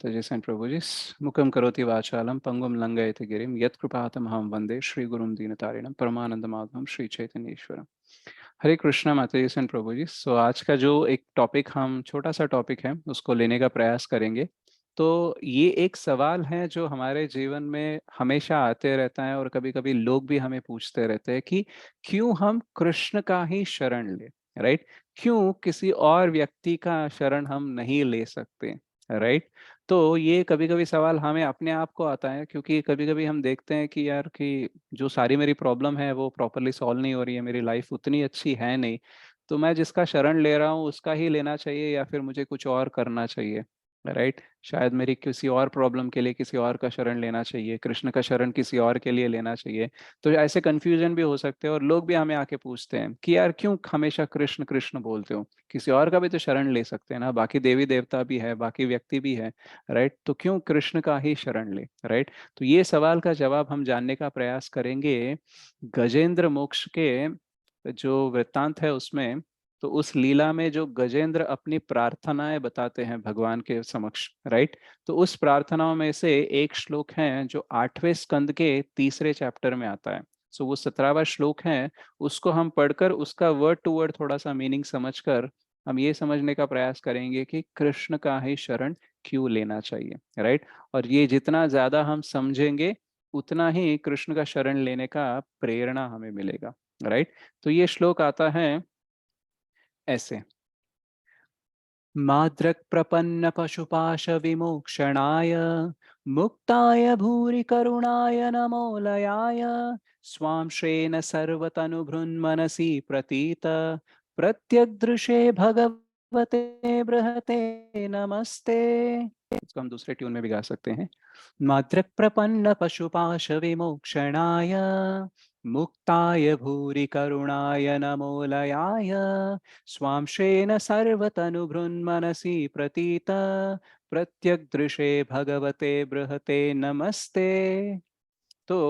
माताजी सेन प्रभु जी। मुखम करोति वाचालम पंगुम लंघयति गिरिम यत्कृपातमहं वंदे श्री गुरुम दीनतारिणम परमानंद माधवम श्री चैतन्य ईश्वरम। हरे कृष्णा माताजी सेन प्रभु जी। सो आज का जो एक टॉपिक, हम छोटा सा टॉपिक है उसको लेने का प्रयास करेंगे। तो ये एक सवाल है जो हमारे जीवन में हमेशा आते रहता है और कभी कभी लोग भी हमें पूछते रहते हैं कि क्यों हम कृष्ण का ही शरण ले, राइट? क्यों किसी और व्यक्ति का शरण हम नहीं ले सकते, राइट? तो ये कभी कभी सवाल हमें अपने आप को आता है, क्योंकि कभी कभी हम देखते हैं कि यार कि जो सारी मेरी प्रॉब्लम है वो प्रॉपरली सॉल्व नहीं हो रही है, मेरी लाइफ उतनी अच्छी है नहीं, तो मैं जिसका शरण ले रहा हूँ उसका ही लेना चाहिए या फिर मुझे कुछ और करना चाहिए, राइट? शायद मेरी किसी और प्रॉब्लम के लिए किसी और का शरण लेना चाहिए, कृष्ण का शरण किसी और के लिए लेना चाहिए। तो ऐसे कंफ्यूजन भी हो सकते हैं और लोग भी हमें आके पूछते हैं कि यार क्यों हमेशा कृष्ण कृष्ण बोलते हो, किसी और का भी तो शरण ले सकते हैं ना, बाकी देवी देवता भी है, बाकी व्यक्ति भी है, राइट? तो क्यों कृष्ण का ही शरण ले, राइट? तो ये सवाल का जवाब हम जानने का प्रयास करेंगे गजेंद्र मोक्ष के जो वृत्तांत है उसमें। तो उस लीला में जो गजेंद्र अपनी प्रार्थनाएं बताते हैं भगवान के समक्ष, राइट? तो उस प्रार्थनाओं में से एक श्लोक है जो 8वें स्कंद के तीसरे चैप्टर में आता है। सो वो 17वां श्लोक है, उसको हम पढ़कर उसका वर्ड टू वर्ड थोड़ा सा मीनिंग समझकर हम ये समझने का प्रयास करेंगे कि कृष्ण का ही शरण क्यों लेना चाहिए, राइट? और ये जितना ज्यादा हम समझेंगे उतना ही कृष्ण का शरण लेने का प्रेरणा हमें मिलेगा, राइट? तो ये श्लोक आता है ऐसे। माद्रक प्रपन्न पशुपाश विमोक्षणाय मुक्ताय भूरि करुणाय नमोलयाय स्वां श्रेण सर्वतनुभृन्मनसि प्रतीत प्रत्यग्दृशे भगवते बृहते नमस्ते। इसको हम दूसरे ट्यून में भी गा सकते हैं। माद्रक प्रपन्न पशुपाश विमोक्षणाय मुक्ताय भूरि करुणाय नमोलयाय स्वां श्रेण सर्वतनुभृन्मनसि प्रतीत प्रत्यग्दृशे भगवते बृहते नमस्ते। तो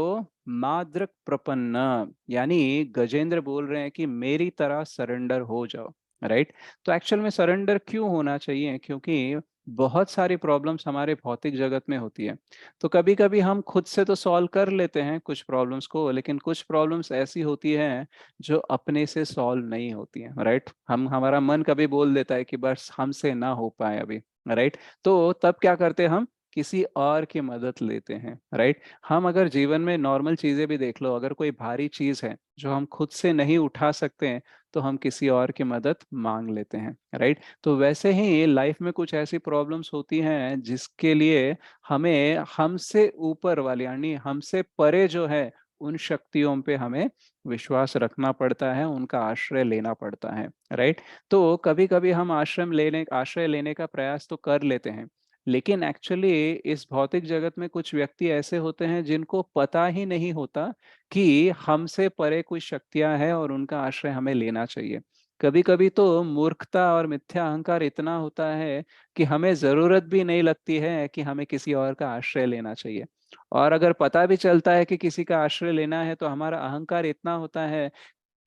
माद्रक प्रपन्न यानी गजेंद्र बोल रहे हैं कि मेरी तरह सरेंडर हो जाओ, राइट? तो एक्चुअल में सरेंडर क्यों होना चाहिए? क्योंकि बहुत सारी प्रॉब्लम्स हमारे भौतिक जगत में होती है। तो कभी कभी हम खुद से तो सॉल्व कर लेते हैं कुछ प्रॉब्लम्स को, लेकिन कुछ प्रॉब्लम्स ऐसी होती हैं जो अपने से सॉल्व नहीं होती हैं, राइट? हमारा मन कभी बोल देता है कि बस हमसे ना हो पाए अभी, राइट? तो तब क्या करते हैं हम? किसी और की मदद लेते हैं, राइट? हम अगर जीवन में नॉर्मल चीजें भी देख लो, अगर कोई भारी चीज है जो हम खुद से नहीं उठा सकते हैं तो हम किसी और की मदद मांग लेते हैं, राइट? तो वैसे ही लाइफ में कुछ ऐसी प्रॉब्लम्स होती हैं जिसके लिए हमें हमसे ऊपर वाले यानी हमसे परे जो है उन शक्तियों पे हमें विश्वास रखना पड़ता है, उनका आश्रय लेना पड़ता है, राइट? तो कभी कभी हम आश्रय लेने का प्रयास तो कर लेते हैं, लेकिन एक्चुअली इस भौतिक जगत में कुछ व्यक्ति ऐसे होते हैं जिनको पता ही नहीं होता कि हमसे परे कुछ शक्तियां हैं और उनका आश्रय हमें लेना चाहिए। कभी कभी तो मूर्खता और मिथ्या अहंकार इतना होता है कि हमें जरूरत भी नहीं लगती है कि हमें किसी और का आश्रय लेना चाहिए। और अगर पता भी चलता है कि किसी का आश्रय लेना है तो हमारा अहंकार इतना होता है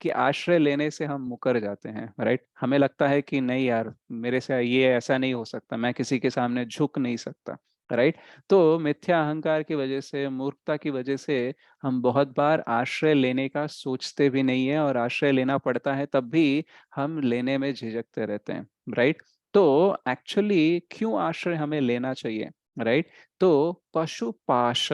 कि आश्रय लेने से हम मुकर जाते हैं, राइट? हमें लगता है कि नहीं यार, मेरे से ये ऐसा नहीं हो सकता, मैं किसी के सामने झुक नहीं सकता, राइट? तो मिथ्या अहंकार की वजह से, मूर्खता की वजह से हम बहुत बार आश्रय लेने का सोचते भी नहीं है, और आश्रय लेना पड़ता है तब भी हम लेने में झिझकते रहते हैं, राइट? तो एक्चुअली क्यों आश्रय हमें लेना चाहिए, राइट? तो पशुपाश,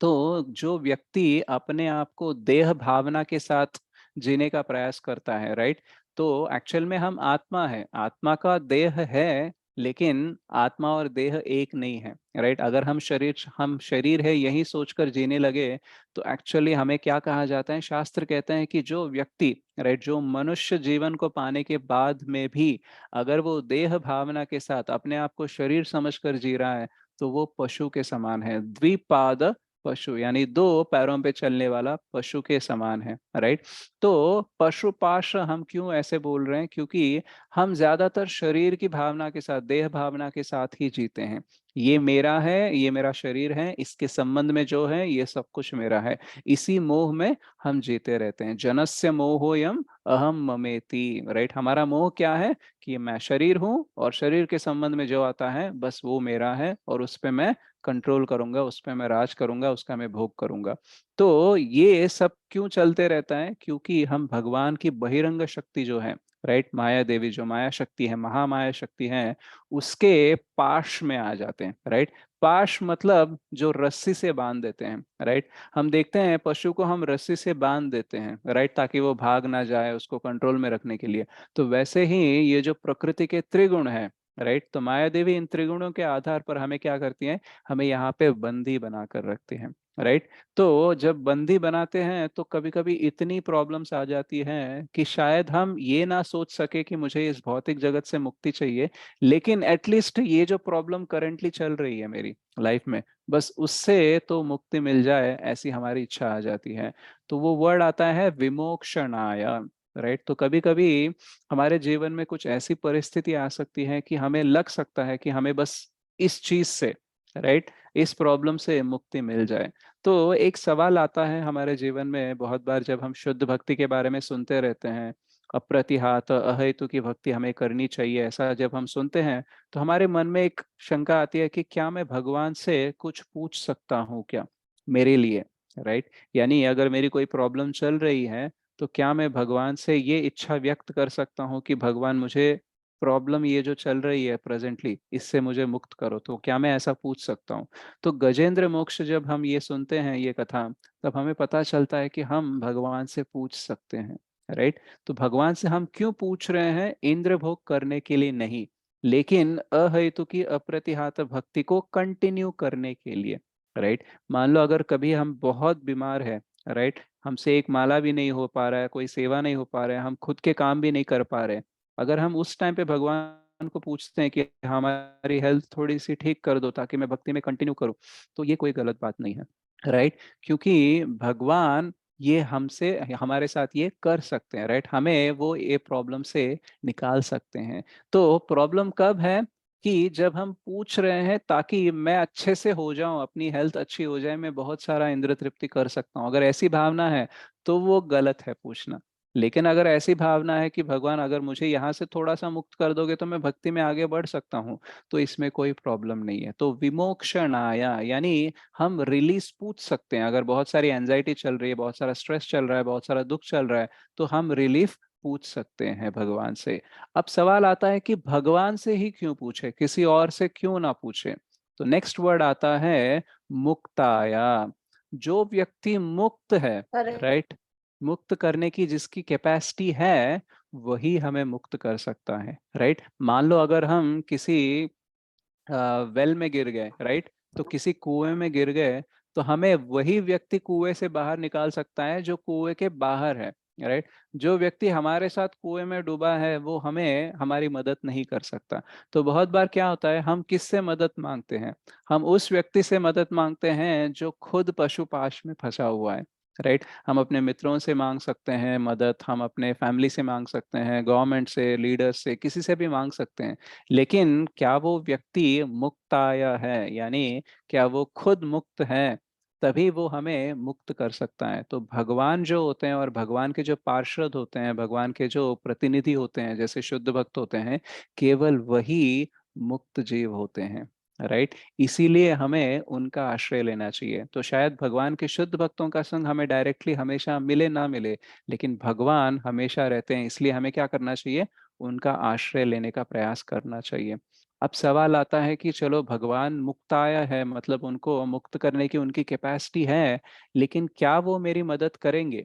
तो जो व्यक्ति अपने आप को देह भावना के साथ जीने का प्रयास करता है, राइट? तो एक्चुअल में हम आत्मा है, आत्मा का देह है, लेकिन आत्मा और देह एक नहीं है, राइट? अगर हम शरीर है यही सोचकर जीने लगे तो एक्चुअली हमें क्या कहा जाता है? शास्त्र कहते हैं कि जो व्यक्ति, राइट, जो मनुष्य जीवन को पाने के बाद में भी अगर वो देह भावना के साथ अपने आप को शरीर समझकर जी रहा है तो वो पशु के समान है। द्विपाद पशु यानी दो पैरों पे चलने वाला पशु के समान है, राइट? तो पशुपाश हम क्यों ऐसे बोल रहे हैं? क्योंकि हम ज्यादातर शरीर की भावना के साथ, देह भावना के साथ ही जीते हैं। ये मेरा है, ये मेरा शरीर है, इसके संबंध में जो है ये सब कुछ मेरा है, इसी मोह में हम जीते रहते हैं। जनस्य मोहोयम अहम ममेति, राइट। हमारा मोह क्या है कि मैं शरीर हूँ और शरीर के संबंध में जो आता है बस वो मेरा है और उस पे मैं कंट्रोल करूंगा, उस पे मैं राज करूंगा, उसका मैं भोग करूंगा। तो ये सब क्यों चलते रहता है? क्योंकि हम भगवान की बहिरंग शक्ति जो है, राइट, माया देवी जो माया शक्ति है, महामाया शक्ति है, उसके पाश में आ जाते हैं, राइट। पाश मतलब जो रस्सी से बांध देते हैं, राइट। हम देखते हैं पशु को हम रस्सी से बांध देते हैं, राइट, ताकि वो भाग ना जाए, उसको कंट्रोल में रखने के लिए। तो वैसे ही ये जो प्रकृति के त्रिगुण है, राइट, तो माया देवी इन त्रिगुणों के आधार पर हमें क्या करती हैं? हमें यहाँ पे बंदी बना कर रखती हैं, राइट। तो जब बंदी बनाते हैं तो कभी कभी इतनी प्रॉब्लम्स आ जाती हैं कि शायद हम ये ना सोच सके कि मुझे इस भौतिक जगत से मुक्ति चाहिए, लेकिन एटलीस्ट ये जो प्रॉब्लम करेंटली चल रही है मेरी लाइफ में, बस उससे तो मुक्ति मिल जाए, ऐसी हमारी इच्छा आ जाती है। तो वो वर्ड आता है विमोक्षणाय, राइट। तो कभी कभी हमारे जीवन में कुछ ऐसी परिस्थिति आ सकती है कि हमें लग सकता है कि हमें बस इस चीज से, राइट, इस प्रॉब्लम से मुक्ति मिल जाए। तो एक सवाल आता है हमारे जीवन में बहुत बार, जब हम शुद्ध भक्ति के बारे में सुनते रहते हैं, अप्रतिहात अहेतु की भक्ति हमें करनी चाहिए, ऐसा जब हम सुनते हैं, तो हमारे मन में एक शंका आती है कि क्या मैं भगवान से कुछ पूछ सकता हूँ क्या मेरे लिए, राइट। यानी अगर मेरी कोई प्रॉब्लम चल रही है, तो क्या मैं भगवान से ये इच्छा व्यक्त कर सकता हूँ कि भगवान मुझे प्रॉब्लम ये जो चल रही है प्रेजेंटली, इससे मुझे मुक्त करो? तो क्या मैं ऐसा पूछ सकता हूँ? तो गजेंद्र मोक्ष जब हम ये सुनते हैं ये कथा, तब हमें पता चलता है कि हम भगवान से पूछ सकते हैं, राइट। तो भगवान से हम क्यों पूछ रहे हैं? इंद्र भोग करने के लिए नहीं, लेकिन अहेतु की अप्रतिहत भक्ति को कंटिन्यू करने के लिए, राइट। मान लो अगर कभी हम बहुत बीमार है, राइट, हमसे एक माला भी नहीं हो पा रहा है, कोई सेवा नहीं हो पा रहा है, हम खुद के काम भी नहीं कर पा रहे, अगर हम उस टाइम पे भगवान को पूछते हैं कि हमारी हेल्थ थोड़ी सी ठीक कर दो ताकि मैं भक्ति में कंटिन्यू करूं, तो ये कोई गलत बात नहीं है, राइट। क्योंकि भगवान ये हमसे हमारे साथ ये कर सकते हैं, राइट, हमें वो ये प्रॉब्लम से निकाल सकते हैं। तो प्रॉब्लम कब है? कि जब हम पूछ रहे हैं ताकि मैं अच्छे से हो जाऊं, अपनी हेल्थ अच्छी हो जाए, मैं बहुत सारा इंद्र तृप्ति कर सकता हूं, अगर ऐसी भावना है तो वो गलत है पूछना। लेकिन अगर ऐसी भावना है कि भगवान अगर मुझे यहाँ से थोड़ा सा मुक्त कर दोगे तो मैं भक्ति में आगे बढ़ सकता हूँ, तो इसमें कोई प्रॉब्लम नहीं है। तो विमोक्षणाया यानी हम रिलीज पूछ सकते हैं। अगर बहुत सारी एंजाइटी चल रही है, बहुत सारा स्ट्रेस चल रहा है, बहुत सारा दुख चल रहा है, तो हम रिलीफ पूछ सकते हैं भगवान से। अब सवाल आता है कि भगवान से ही क्यों पूछे, किसी और से क्यों ना पूछे? तो नेक्स्ट वर्ड आता है मुक्ताया। जो व्यक्ति मुक्त है, अरे राइट, मुक्त करने की जिसकी कैपेसिटी है, वही हमें मुक्त कर सकता है, राइट। मान लो अगर हम किसी वेल में गिर गए, राइट, तो किसी कुएं में गिर गए, तो हमें वही व्यक्ति कुएं से बाहर निकाल सकता है जो कुएं के बाहर है, राइट। जो व्यक्ति हमारे साथ कुएं में डूबा है वो हमें हमारी मदद नहीं कर सकता। तो बहुत बार क्या होता है, हम किससे मदद मांगते हैं? हम उस व्यक्ति से मदद मांगते हैं जो खुद पशुपाश में फंसा हुआ है, राइट। हम अपने मित्रों से मांग सकते हैं मदद, हम अपने फैमिली से मांग सकते हैं, गवर्नमेंट से, लीडर्स से, किसी से भी मांग सकते हैं। लेकिन क्या वो व्यक्ति मुक्ताय है? यानी क्या वो खुद मुक्त है? तभी वो हमें मुक्त कर सकता है। तो भगवान जो होते हैं और भगवान के जो पार्षद होते हैं, भगवान के जो प्रतिनिधि होते हैं, जैसे शुद्ध भक्त होते हैं, केवल वही मुक्त जीव होते हैं, राइट। इसीलिए हमें उनका आश्रय लेना चाहिए। तो शायद भगवान के शुद्ध भक्तों का संग हमें डायरेक्टली हमेशा मिले ना मिले, लेकिन भगवान हमेशा रहते हैं, इसलिए हमें क्या करना चाहिए? उनका आश्रय लेने का प्रयास करना चाहिए। अब सवाल आता है कि चलो भगवान मुक्ताय है, मतलब उनको मुक्त करने की उनकी कैपेसिटी है, लेकिन क्या वो मेरी मदद करेंगे?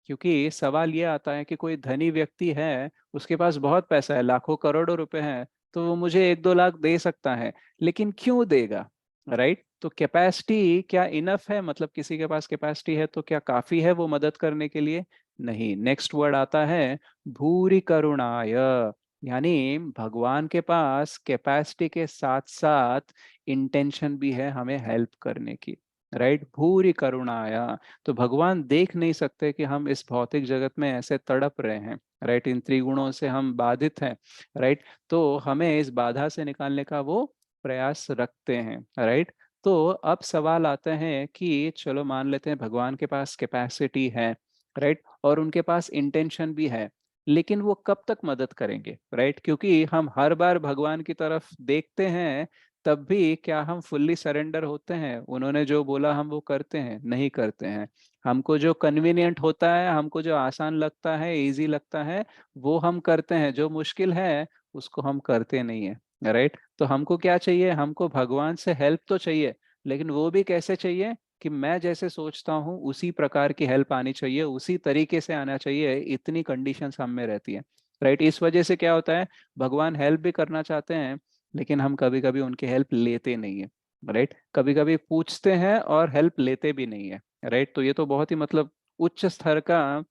क्योंकि सवाल ये आता है कि कोई धनी व्यक्ति है, उसके पास बहुत पैसा है, लाखों करोड़ों रुपए हैं, तो वो मुझे 1-2 लाख दे सकता है, लेकिन क्यों देगा, राइट। तो कैपेसिटी क्या इनफ है? मतलब किसी के पास कैपेसिटी है तो क्या काफी है वो मदद करने के लिए? नहीं। नेक्स्ट वर्ड आता है भूरि करुणाय। यानी भगवान के पास कैपेसिटी के साथ साथ इंटेंशन भी है हमें हेल्प करने की, राइट। भूरि करुणाया। तो भगवान देख नहीं सकते कि हम इस भौतिक जगत में ऐसे तड़प रहे हैं, राइट, इन त्रिगुणों से हम बाधित हैं, राइट। तो हमें इस बाधा से निकालने का वो प्रयास रखते हैं, राइट। तो अब सवाल आता है कि चलो मान लेते हैं भगवान के पास कैपेसिटी है, राइट, और उनके पास इंटेंशन भी है, लेकिन वो कब तक मदद करेंगे, राइट? क्योंकि हम हर बार भगवान की तरफ देखते हैं, तब भी क्या हम फुल्ली सरेंडर होते हैं? उन्होंने जो बोला हम वो करते हैं? नहीं करते हैं। हमको जो कन्वीनियंट होता है, हमको जो आसान लगता है, इजी लगता है, वो हम करते हैं। जो मुश्किल है उसको हम करते नहीं है, राइट? तो हमको क्या चाहिए? हमको भगवान से हेल्प तो चाहिए, लेकिन वो भी कैसे चाहिए? कि मैं जैसे सोचता हूँ उसी प्रकार की हेल्प आनी चाहिए, उसी तरीके से आना चाहिए। इतनी कंडीशंस हम में रहती है, राइट? इस वजह से क्या होता है, भगवान हेल्प भी करना चाहते हैं, लेकिन हम कभी कभी उनकी हेल्प लेते नहीं है, राइट? कभी कभी पूछते हैं और हेल्प लेते भी नहीं है, राइट? तो ये तो बहुत ही मतलब उच्च स्तर का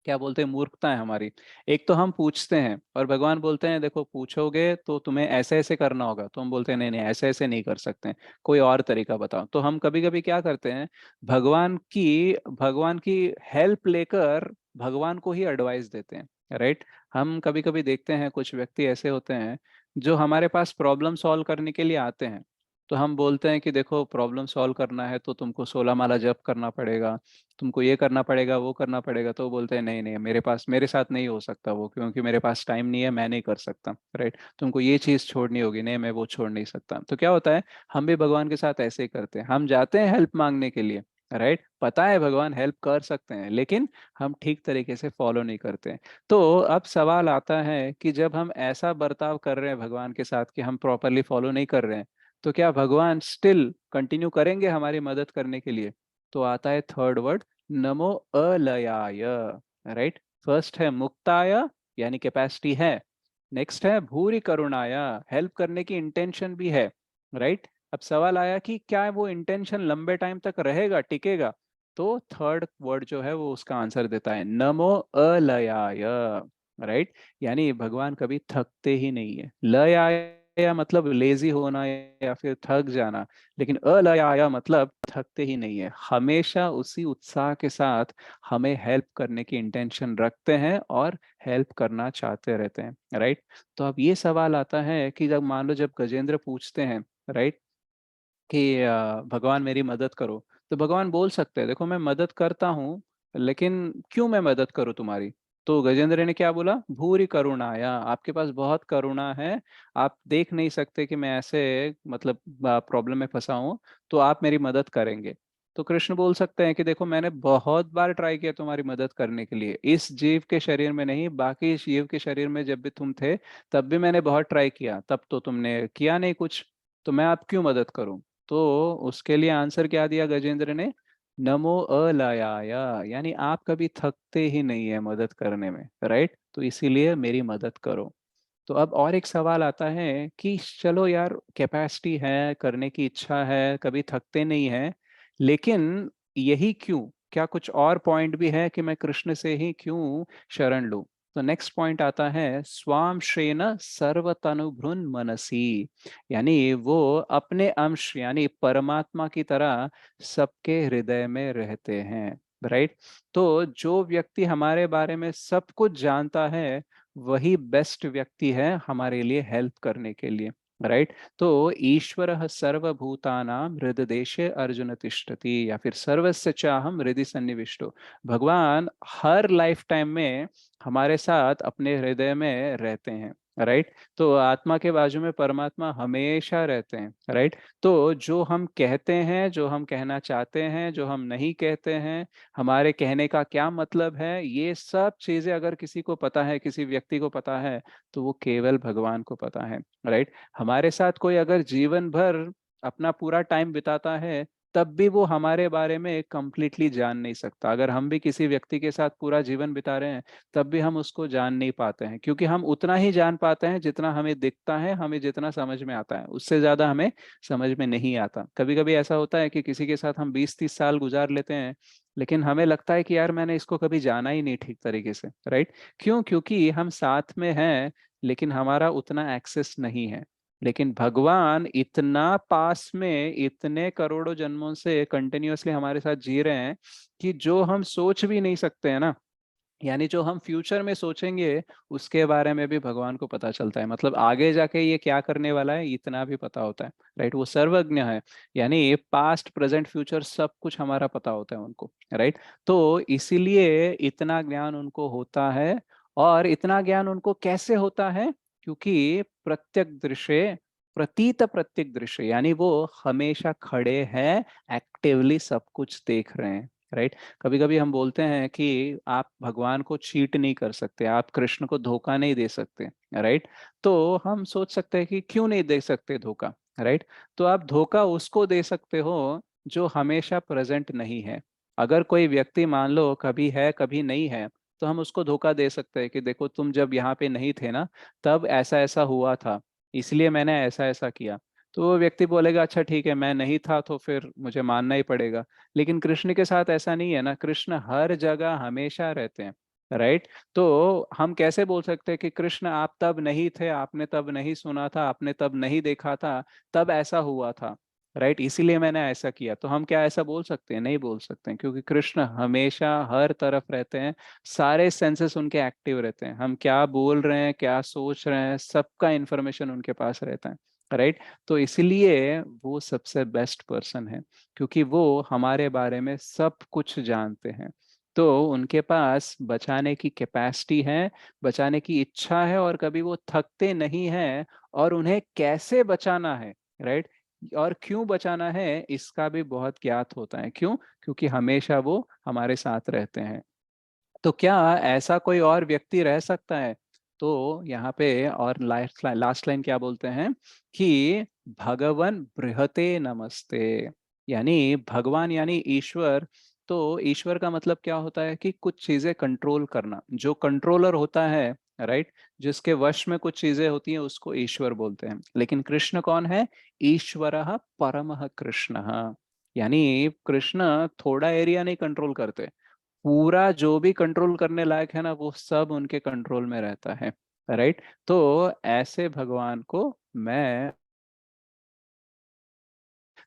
क्या बोलते हैं, मूर्खता है हमारी। एक तो हम पूछते हैं और भगवान बोलते हैं देखो पूछोगे तो तुम्हें ऐसे ऐसे करना होगा, तो हम बोलते हैं नहीं नहीं, ऐसे ऐसे नहीं कर सकते, कोई और तरीका बताओ। तो हम कभी कभी क्या करते हैं, भगवान की हेल्प लेकर भगवान को ही एडवाइस देते हैं, राइट? हम कभी कभी देखते हैं कुछ व्यक्ति ऐसे होते हैं जो हमारे पास प्रॉब्लम सॉल्व करने के लिए आते हैं। तो हम बोलते हैं कि देखो प्रॉब्लम सॉल्व करना है तो तुमको 16 माला जप करना पड़ेगा, तुमको ये करना पड़ेगा, वो करना पड़ेगा। तो वो बोलते हैं नहीं नहीं, मेरे साथ नहीं हो सकता वो, क्योंकि मेरे पास टाइम नहीं है, मैं नहीं कर सकता, राइट? तुमको ये चीज छोड़नी होगी, नहीं मैं वो छोड़ नहीं सकता। तो क्या होता है, हम भी भगवान के साथ ऐसे ही करते हैं। हम जाते हैं हेल्प मांगने के लिए, राइट? पता है भगवान हेल्प कर सकते हैं, लेकिन हम ठीक तरीके से फॉलो नहीं करते हैं। तो अब सवाल आता है कि जब हम ऐसा बर्ताव कर रहे हैं भगवान के साथ कि हम प्रॉपरली फॉलो नहीं कर रहे हैं, तो क्या भगवान स्टिल कंटिन्यू करेंगे हमारी मदद करने के लिए? तो आता है थर्ड वर्ड, नमो अलयाय, राइट? फर्स्ट है मुक्ताय, यानी कैपेसिटी है। नेक्स्ट है भूरि करुणाय, हेल्प करने की इंटेंशन भी है, राइट? अब सवाल आया कि क्या वो इंटेंशन लंबे टाइम तक रहेगा, टिकेगा? तो थर्ड वर्ड जो है वो उसका आंसर देता है, नमो अलयाय, राइट? यानी भगवान कभी थकते ही नहीं है। लयाय मतलब लेजी होना या फिर थक जाना, लेकिन अलयाया मतलब थकते ही नहीं है, हमेशा उसी उत्साह के साथ हमें हेल्प करने की इंटेंशन रखते हैं और हेल्प करना चाहते रहते हैं, राइट? तो अब ये सवाल आता है कि जब मान लो जब गजेंद्र पूछते हैं, राइट, कि भगवान मेरी मदद करो, तो भगवान बोल सकते हैं देखो मैं मदद करता हूँ, लेकिन क्यों मैं मदद करूँ तुम्हारी? तो गजेंद्र ने क्या बोला, भूरी करुणाया, आपके पास बहुत करुणा है, आप देख नहीं सकते कि मैं ऐसे मतलब प्रॉब्लम में फंसा हूँ, तो आप मेरी मदद करेंगे। तो कृष्ण बोल सकते हैं कि देखो मैंने बहुत बार ट्राई किया तुम्हारी मदद करने के लिए, इस जीव के शरीर में नहीं, बाकी जीव के शरीर में जब भी तुम थे तब भी मैंने बहुत ट्राई किया, तब तो तुमने किया नहीं कुछ, तो मैं आप क्यों मदद करूं? तो उसके लिए आंसर क्या दिया गजेंद्र ने, नमो अलायाया, यानी आप कभी थकते ही नहीं है मदद करने में, राइट? तो इसीलिए मेरी मदद करो। तो अब और एक सवाल आता है कि चलो यार, कैपेसिटी है, करने की इच्छा है, कभी थकते नहीं है, लेकिन यही क्यों? क्या कुछ और पॉइंट भी है कि मैं कृष्ण से ही क्यों शरण लूं? तो नेक्स्ट पॉइंट आता है, स्वाम श्रेण सर्वतनुभृन मनसी, यानी वो अपने अंश यानी परमात्मा की तरह सबके हृदय में रहते हैं, राइट? तो जो व्यक्ति हमारे बारे में सब कुछ जानता है, वही बेस्ट व्यक्ति है हमारे लिए हेल्प करने के लिए, राइट? तो ईश्वर सर्वभूतानां हृदय देशे अर्जुन तिष्ठति, या फिर सर्वस्य चाहम हृदय सन्निविष्टो, भगवान हर लाइफ टाइम में हमारे साथ अपने हृदय में रहते हैं, राइट? तो आत्मा के बाजू में परमात्मा हमेशा रहते हैं, राइट? तो जो हम कहते हैं, जो हम कहना चाहते हैं, जो हम नहीं कहते हैं, हमारे कहने का क्या मतलब है, ये सब चीजें अगर किसी को पता है, किसी व्यक्ति को पता है, तो वो केवल भगवान को पता है, राइट? हमारे साथ कोई अगर जीवन भर अपना पूरा टाइम बिताता है, तब भी वो हमारे बारे में कंप्लीटली जान नहीं सकता। अगर हम भी किसी व्यक्ति के साथ पूरा जीवन बिता रहे हैं, तब भी हम उसको जान नहीं पाते हैं, क्योंकि हम उतना ही जान पाते हैं जितना हमें दिखता है, हमें जितना समझ में आता है, उससे ज्यादा हमें समझ में नहीं आता। कभी कभी ऐसा होता है कि किसी के साथ हम 20-30 साल गुजार लेते हैं, लेकिन हमें लगता है कि यार मैंने इसको कभी जाना ही नहीं ठीक तरीके से, राइट? क्यों? क्योंकि हम साथ में हैं, लेकिन हमारा उतना एक्सेस नहीं है। लेकिन भगवान इतना पास में, इतने करोड़ों जन्मों से कंटिन्यूअसली हमारे साथ जी रहे हैं कि जो हम सोच भी नहीं सकते हैं ना, यानी जो हम फ्यूचर में सोचेंगे उसके बारे में भी भगवान को पता चलता है। मतलब आगे जाके ये क्या करने वाला है इतना भी पता होता है, राइट? वो सर्वज्ञ है, यानी पास्ट प्रेजेंट फ्यूचर सब कुछ हमारा पता होता है उनको, राइट? तो इसीलिए इतना ज्ञान उनको होता है। और इतना ज्ञान उनको कैसे होता है? क्योंकि प्रत्यक दृश्य, प्रतीत प्रत्यक दृश्य, यानी वो हमेशा खड़े हैं, एक्टिवली सब कुछ देख रहे हैं, राइट। कभी कभी हम बोलते हैं कि आप भगवान को चीट नहीं कर सकते, आप कृष्ण को धोखा नहीं दे सकते, राइट। तो हम सोच सकते हैं कि क्यों नहीं दे सकते धोखा, राइट। तो आप धोखा उसको दे सकते हो जो हमेशा प्रेजेंट नहीं है। अगर कोई व्यक्ति मान लो कभी है कभी नहीं है, तो हम उसको धोखा दे सकते हैं कि देखो तुम जब यहाँ पे नहीं थे ना, तब ऐसा ऐसा हुआ था, इसलिए मैंने ऐसा ऐसा किया। तो वो व्यक्ति बोलेगा अच्छा ठीक है, मैं नहीं था तो फिर मुझे मानना ही पड़ेगा। लेकिन कृष्ण के साथ ऐसा नहीं है ना, कृष्ण हर जगह हमेशा रहते हैं, राइट। तो हम कैसे बोल सकते हैं कि कृष्ण आप तब नहीं थे, आपने तब नहीं सुना था, आपने तब नहीं देखा था, तब ऐसा हुआ था, राइट, इसीलिए मैंने ऐसा किया। तो हम क्या ऐसा बोल सकते हैं? नहीं बोल सकते हैं, क्योंकि कृष्ण हमेशा हर तरफ रहते हैं, सारे सेंसेस उनके एक्टिव रहते हैं। हम क्या बोल रहे हैं, क्या सोच रहे हैं, सबका इंफॉर्मेशन उनके पास रहता है, राइट। तो इसलिए वो सबसे बेस्ट पर्सन है, क्योंकि वो हमारे बारे में सब कुछ जानते हैं। तो उनके पास बचाने की कैपेसिटी है, बचाने की इच्छा है, और कभी वो थकते नहीं हैं। और उन्हें कैसे बचाना है, राइट, और क्यों बचाना है, इसका भी बहुत ज्ञात होता है। क्यों? क्योंकि हमेशा वो हमारे साथ रहते हैं। तो क्या ऐसा कोई और व्यक्ति रह सकता है? तो यहाँ पे और लास्ट लाइन क्या बोलते हैं कि भगवन बृहते नमस्ते, यानी भगवान यानी ईश्वर। तो ईश्वर का मतलब क्या होता है कि कुछ चीजें कंट्रोल करना, जो कंट्रोलर होता है, राइट, जिसके वश में कुछ चीजें होती हैं, उसको ईश्वर बोलते हैं। लेकिन कृष्ण कौन है? ईश्वरः परमः कृष्णः, यानी कृष्ण थोड़ा एरिया नहीं कंट्रोल करते, पूरा जो भी कंट्रोल करने लायक है ना, वो सब उनके कंट्रोल में रहता है, राइट। तो ऐसे भगवान को मैं,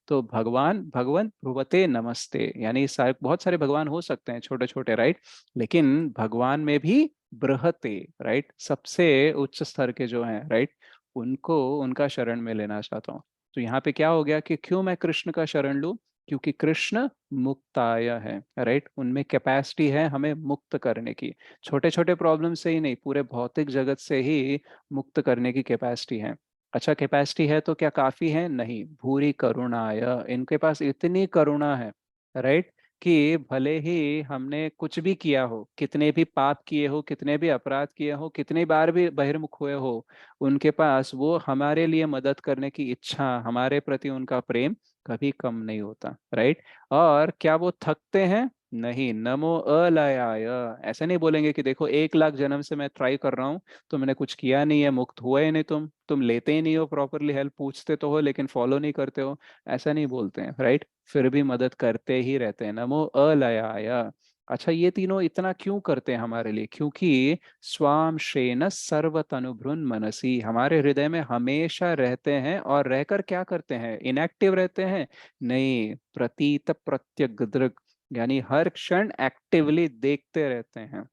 तो भगवान भगवंत भगवते नमस्ते, यानी सारे बहुत सारे भगवान हो सकते हैं छोटे छोटे, राइट, लेकिन भगवान में भी बृहते, राइट, सबसे उच्च स्तर के जो हैं, राइट, उनको उनका शरण में लेना चाहता हूँ। तो यहाँ पे क्या हो गया कि क्यों मैं कृष्ण का शरण लूं? क्योंकि कृष्ण मुक्ताय है, राइट, उनमें कैपेसिटी है हमें मुक्त करने की। छोटे छोटे प्रॉब्लम से ही नहीं, पूरे भौतिक जगत से ही मुक्त करने की कैपेसिटी है। अच्छा, कैपेसिटी है तो क्या काफी है? नहीं, भूरी करुणाय, इनके पास इतनी करुणा है, राइट, कि भले ही हमने कुछ भी किया हो, कितने भी पाप किए हो, कितने भी अपराध किए हो, कितनी बार भी बहिर्मुख हुए हो, उनके पास वो हमारे लिए मदद करने की इच्छा, हमारे प्रति उनका प्रेम कभी कम नहीं होता, राइट। और क्या वो थकते हैं? नहीं, नमो अलयाय, ऐसे नहीं बोलेंगे कि देखो 1 लाख जन्म से मैं ट्राई कर रहा हूँ, तुमने कुछ किया नहीं है, मुक्त हुए ही नहीं, तुम लेते ही नहीं हो प्रॉपरली हेल्प, पूछते तो हो लेकिन फॉलो नहीं करते हो, ऐसा नहीं बोलते हैं, राइट। फिर भी मदद करते ही रहते हैं, नमो अलयाय। अच्छा, ये तीनों इतना क्यों करते हैं हमारे लिए? क्योंकि स्वाम शेन सर्वतनुभृन मनसी, हमारे हृदय में हमेशा रहते हैं, और रहकर क्या करते हैं? इनएक्टिव रहते हैं? नहीं, प्रतीत प्रत्यग दृग, यानी हर क्षण एक्टिवली देखते रहते हैं,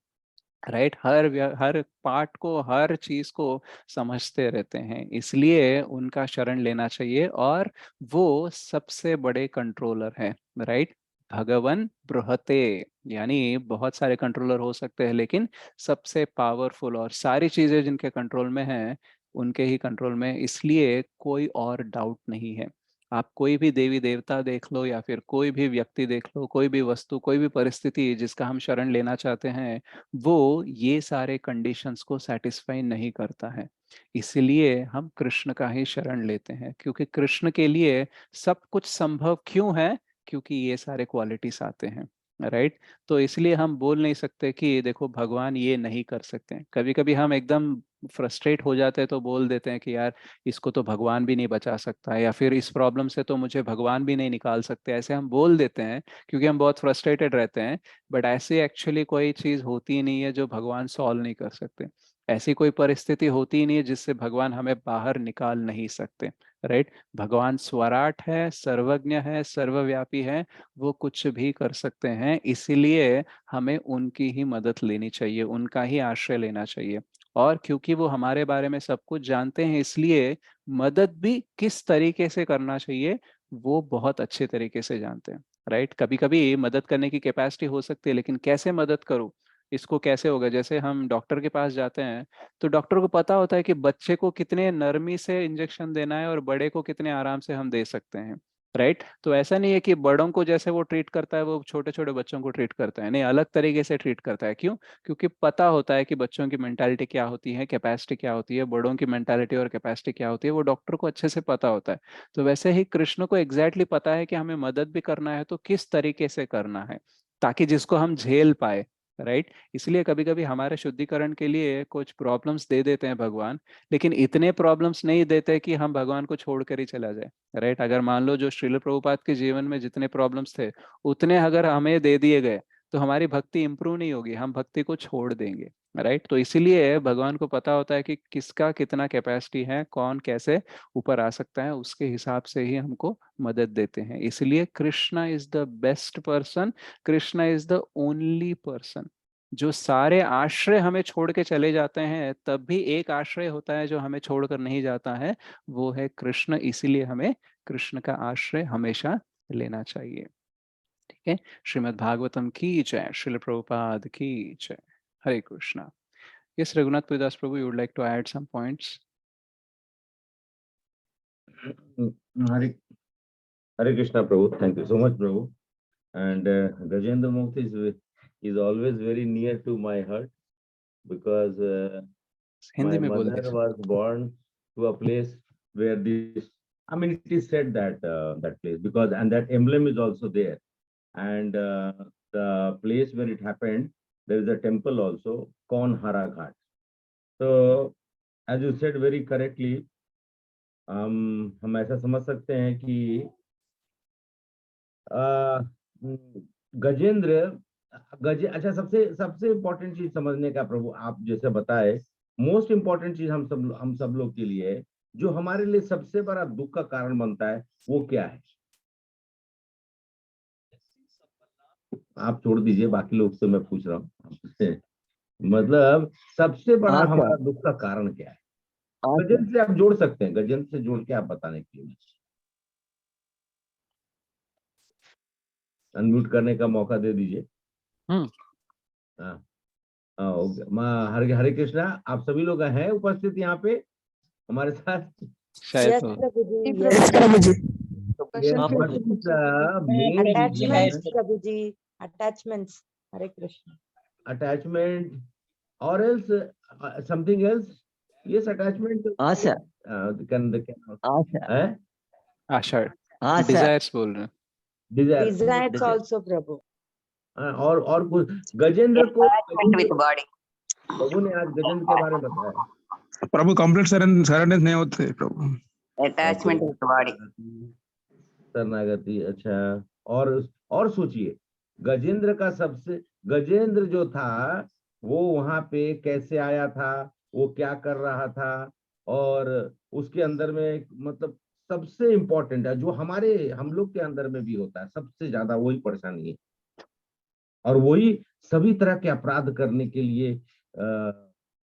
राइट, हर पार्ट को, हर चीज को समझते रहते हैं। इसलिए उनका शरण लेना चाहिए, और वो सबसे बड़े कंट्रोलर है, राइट। भगवन बृहते, यानी बहुत सारे कंट्रोलर हो सकते हैं, लेकिन सबसे पावरफुल और सारी चीजें जिनके कंट्रोल में हैं, उनके ही कंट्रोल में, इसलिए कोई और डाउट नहीं है। आप कोई भी देवी देवता देख लो, या फिर कोई भी व्यक्ति देख लो, कोई भी वस्तु, कोई भी परिस्थिति जिसका हम शरण लेना चाहते हैं, वो ये सारे कंडीशंस को सेटिस्फाई नहीं करता है। इसलिए हम कृष्ण का ही शरण लेते हैं, क्योंकि कृष्ण के लिए सब कुछ संभव क्यों है? क्योंकि ये सारे क्वालिटीज आते हैं, राइट। तो इसलिए हम बोल नहीं सकते कि देखो भगवान ये नहीं कर सकते। कभी कभी हम एकदम फ्रस्ट्रेट हो जाते हैं तो बोल देते हैं कि यार इसको तो भगवान भी नहीं बचा सकता, या फिर इस प्रॉब्लम से तो मुझे भगवान भी नहीं निकाल सकते, ऐसे हम बोल देते हैं क्योंकि हम बहुत फ्रस्ट्रेटेड रहते हैं। बट ऐसे एक्चुअली कोई चीज होती ही नहीं है जो भगवान सॉल्व नहीं कर सकते। ऐसी कोई परिस्थिति होती ही नहीं है जिससे भगवान हमें बाहर निकाल नहीं सकते, राइट। भगवान स्वराट है, सर्वज्ञ है, सर्वव्यापी है, वो कुछ भी कर सकते हैं। इसीलिए हमें उनकी ही मदद लेनी चाहिए, उनका ही आश्रय लेना चाहिए। और क्योंकि वो हमारे बारे में सब कुछ जानते हैं, इसलिए मदद भी किस तरीके से करना चाहिए वो बहुत अच्छे तरीके से जानते हैं, राइट। कभी कभी मदद करने की कैपेसिटी हो सकती है, लेकिन कैसे मदद करूं, इसको कैसे होगा। जैसे हम डॉक्टर के पास जाते हैं तो डॉक्टर को पता होता है कि बच्चे को कितने नरमी से इंजेक्शन देना है और बड़े को कितने आराम से हम दे सकते हैं, राइट। तो ऐसा नहीं है कि बड़ों को जैसे वो ट्रीट करता है वो छोटे छोटे बच्चों को ट्रीट करता है, नहीं, अलग तरीके से ट्रीट करता है। क्यों? क्योंकि पता होता है कि बच्चों की मेंटालिटी क्या होती है, कैपेसिटी क्या होती है, बड़ों की मेंटालिटी और कैपेसिटी क्या होती है, वो डॉक्टर को अच्छे से पता होता है। तो वैसे ही कृष्ण को एग्जैक्टली पता है कि हमें मदद भी करना है तो किस तरीके से करना है, ताकि जिसको हम झेल पाए, राइट। इसलिए कभी कभी हमारे शुद्धिकरण के लिए कुछ प्रॉब्लम्स दे देते हैं भगवान, लेकिन इतने प्रॉब्लम्स नहीं देते कि हम भगवान को छोड़ कर ही चला जाए, राइट। अगर मान लो जो श्रील प्रभुपाद के जीवन में जितने प्रॉब्लम्स थे उतने अगर हमें दे दिए गए तो हमारी भक्ति इंप्रूव नहीं होगी, हम भक्ति को छोड़ देंगे, राइट। तो इसीलिए भगवान को पता होता है कि किसका कितना कैपेसिटी है, कौन कैसे ऊपर आ सकता है, उसके हिसाब से ही हमको मदद देते हैं। इसलिए Krishna is the best person, Krishna is the only person. जो सारे आश्रय हमें छोड़ के चले जाते हैं तब भी एक आश्रय होता है जो हमें छोड़कर नहीं जाता है, वो है कृष्ण। इसीलिए हमें कृष्ण का आश्रय हमेशा लेना चाहिए। ठीक है। श्रीमद् भागवतम की जय, श्रील प्रभुपाद की जय। Hare Krishna. Yes Raghunath Puridas Prabhu, you would like to add some points? Hare Hare Krishna, Prabhu. Thank you so much, Prabhu. And Gajendra Mukti is always very near to my heart because Hindi my में बोल mother दीजिए। was born to a place where this. I mean, it is said that that place because and that emblem is also there, and the place where it happened, there is a temple also, Kaunhara Ghat. So, as you said very correctly, हम ऐसा समझ सकते हैं कि गजेंद्र अच्छा, सबसे सबसे important चीज समझने का प्रभु आप जैसे बताए, मोस्ट इम्पोर्टेंट चीज हम सब लोग के लिए है, जो हमारे लिए सबसे बड़ा दुख का कारण बनता है, वो क्या है? आप छोड़ दीजिए, बाकी लोग से मैं पूछ रहा हूँ मतलब सबसे बड़ा हमारा दुख का कारण क्या है? गजेंद्र से आप जोड़ सकते हैं, गजेंद्र से जोड़ के आप बताने के लिए अनम्यूट करने का मौका दे दीजिए। हाँ, ओके। हरे हरे कृष्णा, आप सभी लोग हैं उपस्थित यहाँ पे हमारे साथ? शायद Yes, तो Prabhuji. Yes, Yes, Prabhuji. What is the main attachments, reason? Prabhuji. Attachments. Hare Krishna. Attachment or else something else? Yes, attachment. Asha can Asha Asha, Asha desires बोल रहे हैं। desire Desires also, Prabhu. और कुछ गजेंद्र को attachment with body. प्रभु ने आज गजेंद्र के बारे में बताया। प्रभु कंप्लीट सरेंडर नहीं होते प्रभु। Attachment with body. शरणागति, अच्छा। और सोचिए, गजेंद्र जो था वो वहां पे कैसे आया था, वो क्या कर रहा था, और उसके अंदर में मतलब सबसे इम्पोर्टेंट है जो हम लोग के अंदर में भी होता है, सबसे ज्यादा वही परेशानी है, और वही सभी तरह के अपराध करने के लिए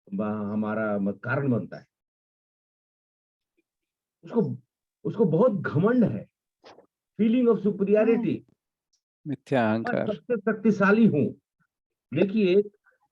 हमारा कारण बनता है। उसको बहुत घमंड है, फीलिंग ऑफ सुपीरियरिटी, मिथ्या और अहंकार। सबसे शक्तिशाली हूँ। देखिए,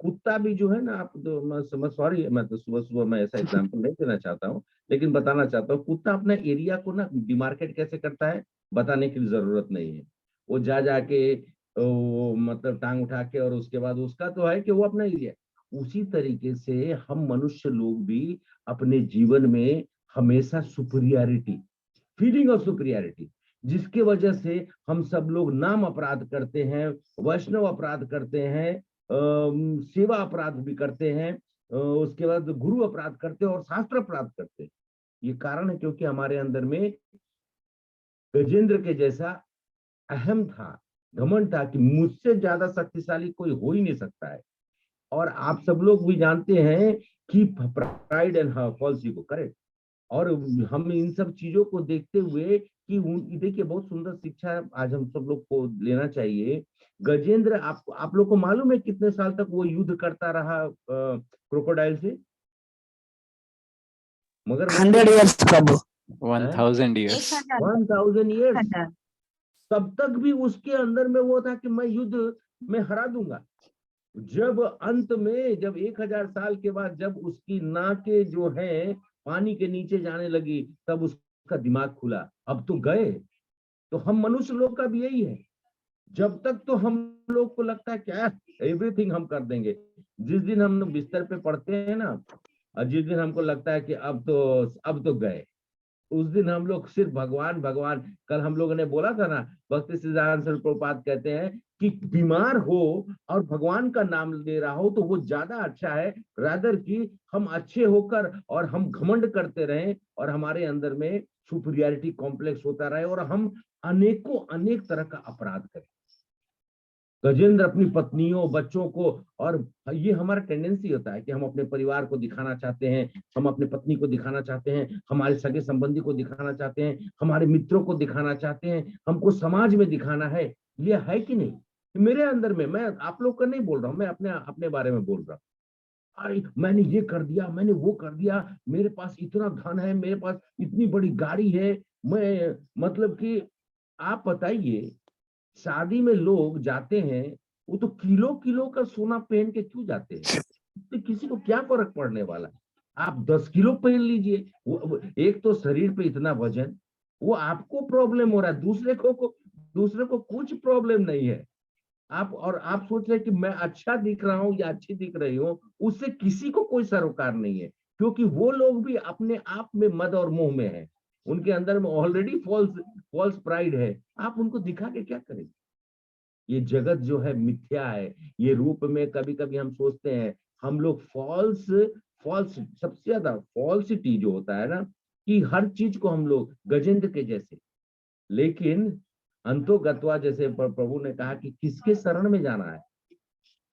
कुत्ता भी जो है ना, आप तो मैं सॉरी, मैं तो सुबह सुबह मैं ऐसा एग्जांपल नहीं देना चाहता हूँ, लेकिन बताना चाहता हूँ, कुत्ता अपना एरिया को ना डिमार्केट कैसे करता है, बताने की जरूरत नहीं है। वो जाके वो मतलब टांग उठा के, और उसके बाद उसका तो है कि वो अपना एरिया। उसी तरीके से हम मनुष्य लोग भी अपने जीवन में हमेशा सुपीरियरिटी, फीलिंग ऑफ सुपीरियरिटी, जिसके वजह से हम सब लोग नाम अपराध करते हैं, वैष्णव अपराध करते हैं, सेवा अपराध भी करते हैं, उसके बाद गुरु अपराध करते हैं और शास्त्र अपराध करते हैं। ये कारण है क्योंकि हमारे अंदर में गजेंद्र के जैसा अहम था, घमंड था कि मुझसे ज्यादा शक्तिशाली कोई हो ही नहीं सकता है। और आप सब लोग भी जानते हैं कि pride and false ego, correct. और हम इन सब चीजों को देखते हुए कि देखिए, बहुत सुंदर शिक्षा आज हम सब लोग को लेना चाहिए। गजेंद्र, आप लोग को मालूम है कितने साल तक वो युद्ध करता रहा क्रोकोडाइल से? मगर 100 years प्रभु। 1000 years। 1000 years। तब तक भी उसके अंदर में वो था कि मैं युद्ध में हरा दूंगा, जब अंत में जब 1000 साल के बाद जब उसकी नाकें जो है पानी के नीचे जाने लगी, तब उसका दिमाग खुला, अब तो गए। तो हम मनुष्य लोग का भी यही है, जब तक तो हम लोग को लगता है क्या एवरीथिंग हम कर देंगे, जिस दिन हम बिस्तर पे पड़ते हैं ना, और जिस दिन हमको लगता है कि अब तो गए, उस दिन हम लोग सिर्फ भगवान भगवान। कल हम लोगों ने बोला था ना, भक्ति सिद्धांत स्वरूप प्रभुपाद कहते हैं कि बीमार हो और भगवान का नाम ले रहा हो तो वो ज्यादा अच्छा है, रादर कि हम अच्छे होकर और हम घमंड करते रहें और हमारे अंदर में सुपीरियरिटी कॉम्प्लेक्स होता रहे और हम अनेक तरह का अपराध करें। गजेंद्र अपनी पत्नियों बच्चों को, और ये हमारा टेंडेंसी होता है कि हम अपने परिवार को दिखाना चाहते हैं, हम अपने पत्नी को दिखाना चाहते हैं, हमारे सगे संबंधी को दिखाना चाहते हैं, हमारे मित्रों को दिखाना चाहते हैं, हमको समाज में दिखाना है। ये है कि नहीं? मेरे अंदर में, मैं आप लोग का नहीं बोल रहा हूँ, मैं अपने अपने बारे में बोल रहा हूँ। अरे मैंने ये कर दिया, मैंने वो कर दिया, मेरे पास इतना धन है, मेरे पास इतनी बड़ी गाड़ी है, मैं मतलब कि आप बताइए, शादी में लोग जाते हैं, वो तो किलो किलो का सोना पहन के क्यों जाते हैं? तो किसी को क्या फर्क पड़ने वाला है? आप 10 किलो पहन लीजिए, एक तो शरीर पे इतना वजन, वो आपको प्रॉब्लम हो रहा है, दूसरे को कुछ प्रॉब्लम नहीं है। आप सोच रहे हैं कि मैं अच्छा दिख रहा हूं या अच्छी दिख रही हूँ, उससे किसी को कोई सरोकार नहीं है, क्योंकि वो लोग भी अपने आप में मद और मोह में है, उनके अंदर में ऑलरेडी फॉल्स प्राइड है। आप उनको दिखा के क्या करेंगे? ये जगत जो है मिथ्या है, ये रूप में कभी कभी हम सोचते हैं, हम लोग फॉल्स फॉल्स सबसे ज्यादा फॉल्सिटी जो होता है ना, कि हर चीज को हम लोग गजेंद्र के जैसे, लेकिन अंतोगत्वा जैसे प्रभु ने कहा कि किसके शरण में जाना है,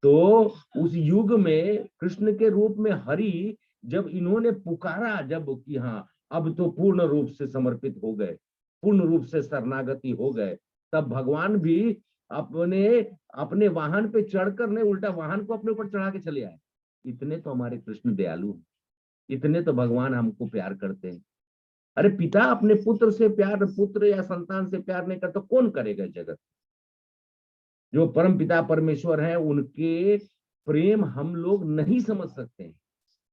तो उस युग में कृष्ण के रूप में हरि जब इन्होंने पुकारा, जब कि हाँ अब तो पूर्ण रूप से समर्पित हो गए, पूर्ण रूप से शरणागति हो गए, तब भगवान भी अपने अपने वाहन पे चढ़कर नहीं, उल्टा वाहन को अपने ऊपर चढ़ा के चले आए। इतने तो हमारे कृष्ण दयालु हैं, इतने तो भगवान हमको प्यार करते हैं। अरे पिता अपने पुत्र से प्यार, पुत्र या संतान से प्यार नहीं करता, कौन करेगा जगत? जो परम पिता परमेश्वर है, उनके प्रेम हम लोग नहीं समझ सकते हैं।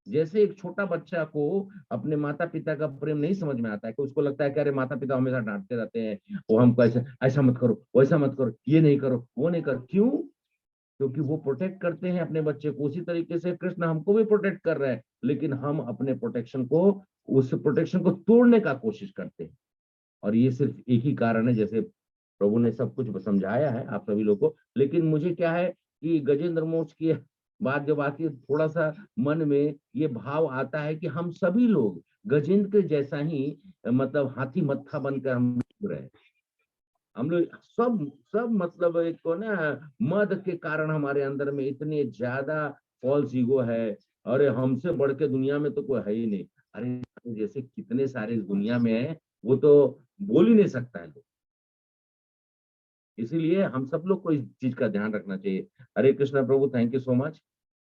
जैसे एक छोटा बच्चा को अपने माता पिता का प्रेम नहीं समझ में आता है, कि उसको लगता है कि अरे माता पिता हमेशा डांटते रहते हैं, वो हमको ऐसा मत करो, वैसा मत करो, ये नहीं करो, वो नहीं करो। क्यों? क्योंकि वो प्रोटेक्ट करते हैं अपने बच्चे को। उसी तरीके से कृष्ण हमको भी प्रोटेक्ट कर रहे हैं, लेकिन हम अपने प्रोटेक्शन को, उस प्रोटेक्शन को तोड़ने का कोशिश करते हैं। और ये सिर्फ एक ही कारण है, जैसे प्रभु ने सब कुछ समझाया है आप सभी लोगों को। लेकिन मुझे क्या है कि गजेंद्र मोक्ष की बात जब आती है, थोड़ा सा मन में ये भाव आता है कि हम सभी लोग गजेंद्र के जैसा ही मतलब हाथी मत्था बनकर हम रहे। हम लोग सब मतलब एक तो ना मद के कारण हमारे अंदर में इतने ज्यादा फॉल्स ईगो है। अरे हमसे बढ़ के दुनिया में तो कोई है ही नहीं। अरे जैसे कितने सारे इस दुनिया में है, वो तो बोल ही नहीं सकता है लोग। इसीलिए हम सब लोग को इस चीज का ध्यान रखना चाहिए। Hare Krishna Prabhu, thank you so much.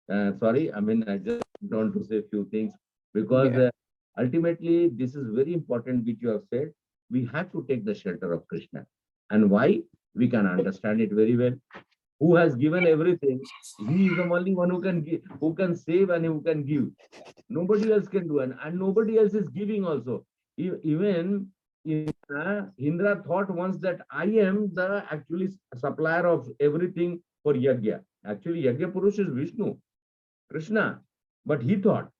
Sorry, I mean I just want to say few things because Yeah. ultimately this is very important which you have said. We have to take the shelter of Krishna, and why we can understand it very well. Who has given everything? He is the only one who can give, who can save and who can give. Nobody else can do, and nobody else is giving also. Even Indra thought once that I am the actually supplier of everything for Yajna. Actually, Yajna Purush is Vishnu, Krishna, but he thought.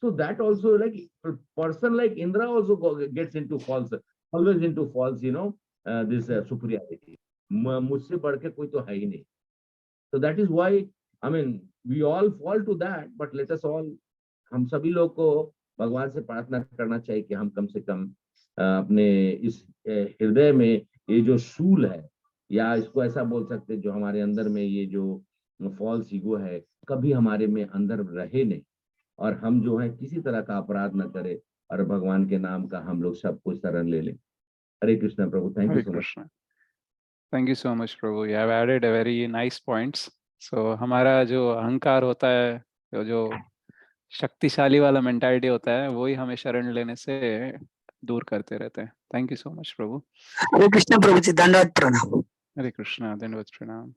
So that also, like a person like Indra also gets into false, always into false, this superiority. मुझसे बढ़ के कोई तो है ही नहीं. So that is why, I mean, we all fall to that, but let us all, हम सभी लोग को भगवान से प्रार्थना करना चाहिए कि हम कम से कम अपने इस हृदय में ये जो शूल है, या इसको ऐसा बोल सकते हैं, जो हमारे अंदर में ये जो फॉल्स ईगो है, कभी हमारे में अंदर रहे नहीं, और हम जो है किसी तरह का अपराध न करें, और भगवान के नाम का हम लोग सब कुछ शरण ले लें। Hare Krishna Prabhu, thank you Hare so much. Krishna. Thank you so much, Prabhu. You have added a very nice points. So हमारा जो अहंकार होता है, जो शक्तिशाली वाला मेंटालिटी होता है, वही हमें शरण लेने से दूर करते रहते हैं. Thank you so much, Prabhu. हरे कृष्ण प्रभु जी, दंडवत प्रणाम। हरे कृष्णा, दंडवत प्रणाम.